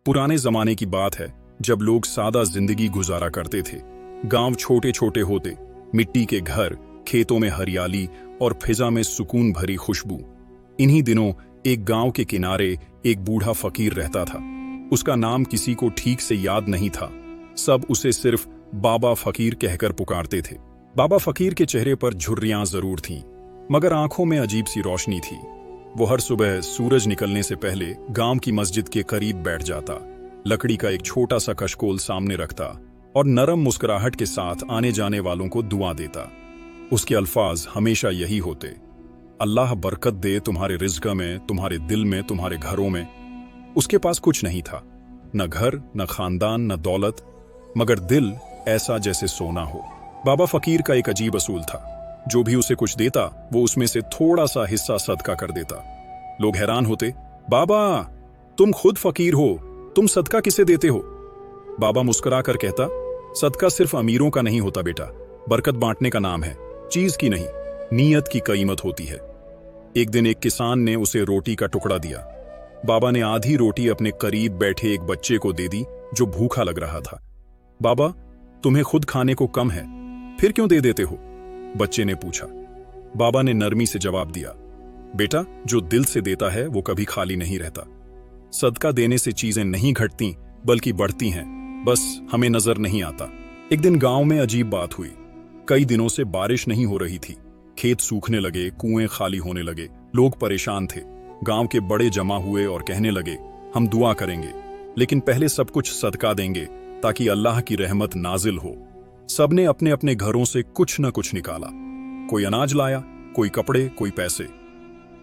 पुराने जमाने की बात है जब लोग सादा जिंदगी गुजारा करते थे। गांव छोटे छोटे होते, मिट्टी के घर, खेतों में हरियाली और फिजा में सुकून भरी खुशबू। इन्हीं दिनों एक गांव के किनारे एक बूढ़ा फकीर रहता था। उसका नाम किसी को ठीक से याद नहीं था। सब उसे सिर्फ बाबा फकीर कहकर पुकारते थे। बाबा फकीर के चेहरे पर झुर्रियां जरूर थीं, मगर आंखों में अजीब सी रोशनी थी। वो हर सुबह सूरज निकलने से पहले गांव की मस्जिद के करीब बैठ जाता, लकड़ी का एक छोटा सा कशकोल सामने रखता और नरम मुस्कुराहट के साथ आने जाने वालों को दुआ देता। उसके अल्फाज हमेशा यही होते, अल्लाह बरकत दे तुम्हारे रिज़्क़ में, तुम्हारे दिल में, तुम्हारे घरों में। उसके पास कुछ नहीं था, न घर, न खानदान, न दौलत, मगर दिल ऐसा जैसे सोना हो। बाबा फकीर का एक अजीब असूल था, जो भी उसे कुछ देता वो उसमें से थोड़ा सा हिस्सा सदका कर देता। लोग हैरान होते, बाबा तुम खुद फकीर हो, तुम सदका किसे देते हो? बाबा मुस्कुरा कर कहता, सदका सिर्फ अमीरों का नहीं होता बेटा, बरकत बांटने का नाम है, चीज की नहीं, नीयत की कीमत होती है। एक दिन एक किसान ने उसे रोटी का टुकड़ा दिया। बाबा ने आधी रोटी अपने करीब बैठे एक बच्चे को दे दी जो भूखा लग रहा था। बाबा तुम्हें खुद खाने को कम है, फिर क्यों दे देते हो? बच्चे ने पूछा। बाबा ने नरमी से जवाब दिया, बेटा जो दिल से देता है वो कभी खाली नहीं रहता। सदका देने से चीजें नहीं घटती बल्कि बढ़ती हैं, बस हमें नजर नहीं आता। एक दिन गांव में अजीब बात हुई। कई दिनों से बारिश नहीं हो रही थी, खेत सूखने लगे, कुएं खाली होने लगे, लोग परेशान थे। गांव के बड़े जमा हुए और कहने लगे, हम दुआ करेंगे, लेकिन पहले सब कुछ सदका देंगे ताकि अल्लाह की रहमत नाजिल हो। सबने अपने अपने घरों से कुछ न कुछ निकाला, कोई अनाज लाया, कोई कपड़े, कोई पैसे।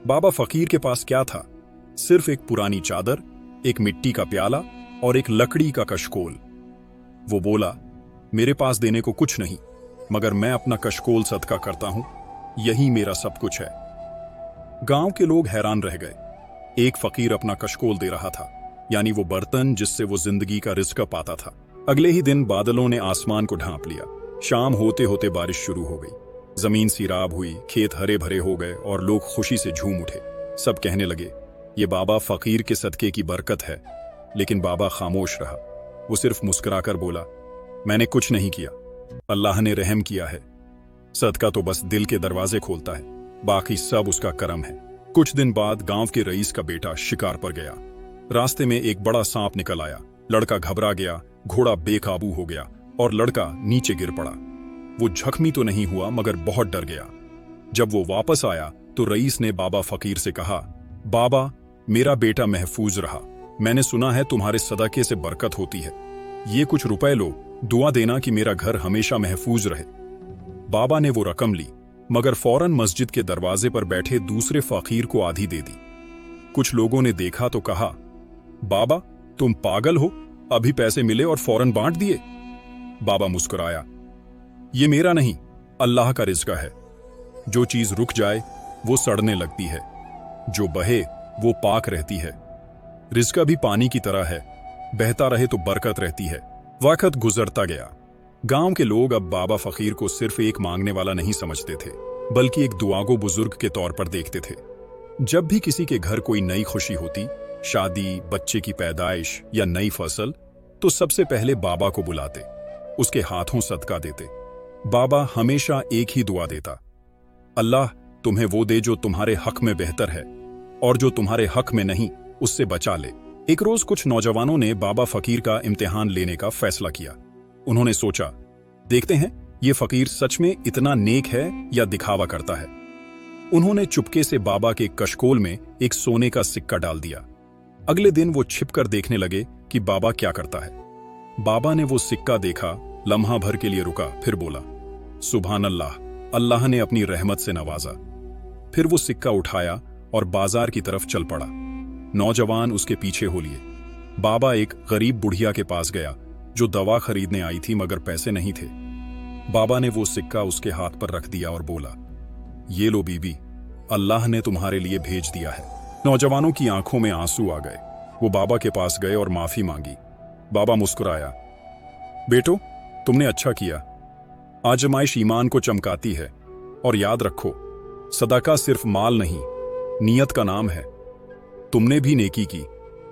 बाबा फकीर के पास क्या था? सिर्फ एक पुरानी चादर, एक मिट्टी का प्याला और एक लकड़ी का कशकोल। वो बोला, मेरे पास देने को कुछ नहीं, मगर मैं अपना कशकोल सदका करता हूं, यही मेरा सब कुछ है। गांव के लोग हैरान रह गए। एक फकीर अपना कशकोल दे रहा था, यानी वो बर्तन जिससे वो जिंदगी का रिज़्क़ पाता था। अगले ही दिन बादलों ने आसमान को ढांप लिया। शाम होते होते बारिश शुरू हो गई। जमीन सीराब हुई, खेत हरे भरे हो गए और लोग खुशी से झूम उठे। सब कहने लगे, ये बाबा फकीर के सदके की बरकत है। लेकिन बाबा खामोश रहा। वो सिर्फ मुस्कुराकर बोला, मैंने कुछ नहीं किया, अल्लाह ने रहम किया है। सदका तो बस दिल के दरवाजे खोलता है, बाकी सब उसका करम है। कुछ दिन बाद गांव के रईस का बेटा शिकार पर गया। रास्ते में एक बड़ा सांप निकल आया। लड़का घबरा गया, घोड़ा बेकाबू हो गया और लड़का नीचे गिर पड़ा। वो जख्मी तो नहीं हुआ मगर बहुत डर गया। जब वो वापस आया तो रईस ने बाबा फकीर से कहा, बाबा मेरा बेटा महफूज रहा, मैंने सुना है तुम्हारे सदके से बरकत होती है, ये कुछ रुपए लो, दुआ देना कि मेरा घर हमेशा महफूज रहे। बाबा ने वो रकम ली, मगर फौरन मस्जिद के दरवाजे पर बैठे दूसरे फकीर को आधी दे दी। कुछ लोगों ने देखा तो कहा, बाबा तुम पागल हो, अभी पैसे मिले और फौरन बांट दिए। बाबा मुस्कुराया, ये मेरा नहीं, अल्लाह का रिज़्क़ है। जो चीज रुक जाए वो सड़ने लगती है, जो बहे वो पाक रहती है। रिज़्क़ भी पानी की तरह है, बहता रहे तो बरकत रहती है। वक्त गुजरता गया। गांव के लोग अब बाबा फकीर को सिर्फ एक मांगने वाला नहीं समझते थे, बल्कि एक दुआगो बुजुर्ग के तौर पर देखते थे। जब भी किसी के घर कोई नई खुशी होती, शादी, बच्चे की पैदाइश या नई फसल, तो सबसे पहले बाबा को बुलाते, उसके हाथों सदका देते। बाबा हमेशा एक ही दुआ देता, अल्लाह तुम्हें वो दे जो तुम्हारे हक में बेहतर है, और जो तुम्हारे हक में नहीं उससे बचा ले। एक रोज कुछ नौजवानों ने बाबा फकीर का इम्तिहान लेने का फैसला किया। उन्होंने सोचा, देखते हैं ये फकीर सच में इतना नेक है या दिखावा करता है। उन्होंने चुपके से बाबा के कशकोल में एक सोने का सिक्का डाल दिया। अगले दिन वो छिपकर देखने लगे कि बाबा क्या करता है। बाबा ने वो सिक्का देखा, लम्हा भर के लिए रुका, फिर बोला, सुभान अल्लाह, अल्लाह ने अपनी रहमत से नवाजा। फिर वो सिक्का उठाया और बाजार की तरफ चल पड़ा। नौजवान उसके पीछे हो लिए। बाबा एक गरीब बुढ़िया के पास गया जो दवा खरीदने आई थी मगर पैसे नहीं थे। बाबा ने वो सिक्का उसके हाथ पर रख दिया और बोला, ये लो बीबी, अल्लाह ने तुम्हारे लिए भेज दिया है। नौजवानों की आंखों में आंसू आ गए। वो बाबा के पास गए और माफी मांगी। बाबा मुस्कुराया, बेटो तुमने अच्छा किया, आजमाइश ईमान को चमकाती है, और याद रखो सदका सिर्फ माल नहीं, नीयत का नाम है। तुमने भी नेकी की,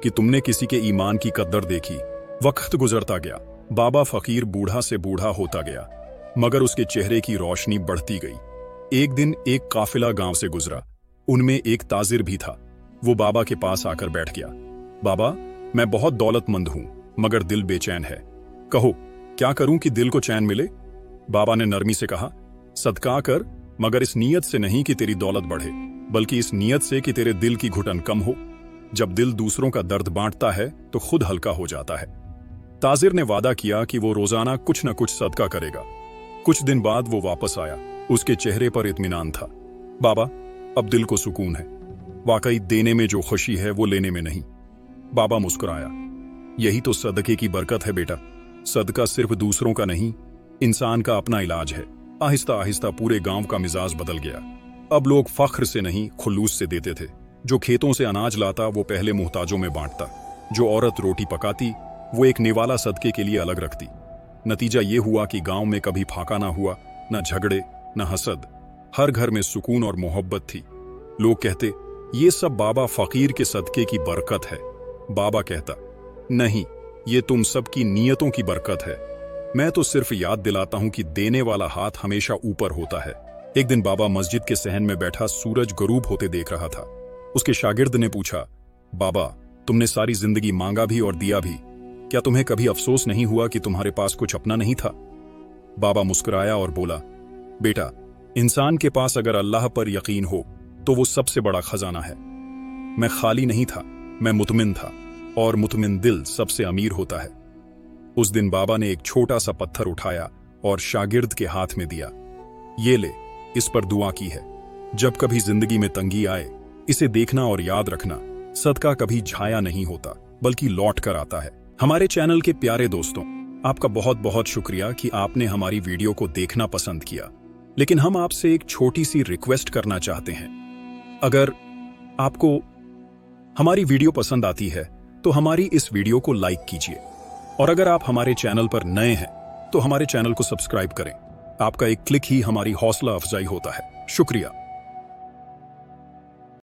कि तुमने किसी के ईमान की कद्र देखी। वक्त गुजरता गया, बाबा फकीर बूढ़ा से बूढ़ा होता गया, मगर उसके चेहरे की रोशनी बढ़ती गई। एक दिन एक काफिला गांव से गुजरा, उनमें एक ताजिर भी था। वो बाबा के पास आकर बैठ गया। बाबा, मैं बहुत दौलतमंद हूं, मगर दिल बेचैन है। कहो, क्या करूं कि दिल को चैन मिले? बाबा ने नरमी से कहा, सदका कर, मगर इस नीयत से नहीं कि तेरी दौलत बढ़े, बल्कि इस नीयत से कि तेरे दिल की घुटन कम हो। जब दिल दूसरों का दर्द बांटता है तो खुद हल्का हो जाता है। ताजिर ने वादा किया कि वो रोजाना कुछ न कुछ सदका करेगा। कुछ दिन बाद वो वापस आया, उसके चेहरे पर इत्मीनान था। बाबा, अब दिल को सुकून है। वाकई देने में जो खुशी है वो लेने में नहीं। बाबा मुस्कुराया। यही तो सदके की बरकत है बेटा। सदका सिर्फ दूसरों का नहीं, इंसान का अपना इलाज है। आहिस्ता आहिस्ता पूरे गांव का मिजाज बदल गया। अब लोग फख्र से नहीं, खुलूस से देते थे। जो खेतों से अनाज लाता वो पहले मुहताजों में बांटता। जो औरत रोटी पकाती वो एक निवाला सदके के लिए अलग रखती। नतीजा ये हुआ कि गांव में कभी फाका ना हुआ, न झगड़े न हसद। हर घर में सुकून और मोहब्बत थी। लोग कहते, ये सब बाबा फकीर के सदके की बरकत है। बाबा कहता, नहीं, ये तुम सबकी नीयतों की बरकत है। मैं तो सिर्फ याद दिलाता हूं कि देने वाला हाथ हमेशा ऊपर होता है। एक दिन बाबा मस्जिद के सहन में बैठा सूरज गरूब होते देख रहा था। उसके शागिर्द ने पूछा, बाबा, तुमने सारी जिंदगी मांगा भी और दिया भी, क्या तुम्हें कभी अफसोस नहीं हुआ कि तुम्हारे पास कुछ अपना नहीं था? बाबा मुस्कुराया और बोला, बेटा, इंसान के पास अगर अल्लाह पर यकीन हो तो वो सबसे बड़ा खजाना है। मैं खाली नहीं था, मैं मुतमिन था, और मुतमिन दिल सबसे अमीर होता है। उस दिन बाबा ने एक छोटा सा पत्थर उठाया और शागिर्द के हाथ में दिया। ये ले, इस पर दुआ की है। जब कभी जिंदगी में तंगी आए, इसे देखना और याद रखना, सदका कभी झाया नहीं होता बल्कि लौट कर आता है। हमारे चैनल के प्यारे दोस्तों, आपका बहुत बहुत शुक्रिया कि आपने हमारी वीडियो को देखना पसंद किया। लेकिन हम आपसे एक छोटी सी रिक्वेस्ट करना चाहते हैं। अगर आपको हमारी वीडियो पसंद आती है तो हमारी इस वीडियो को लाइक कीजिए, और अगर आप हमारे चैनल पर नए हैं तो हमारे चैनल को सब्सक्राइब करें। आपका एक क्लिक ही हमारी हौसला अफजाई होता है। शुक्रिया।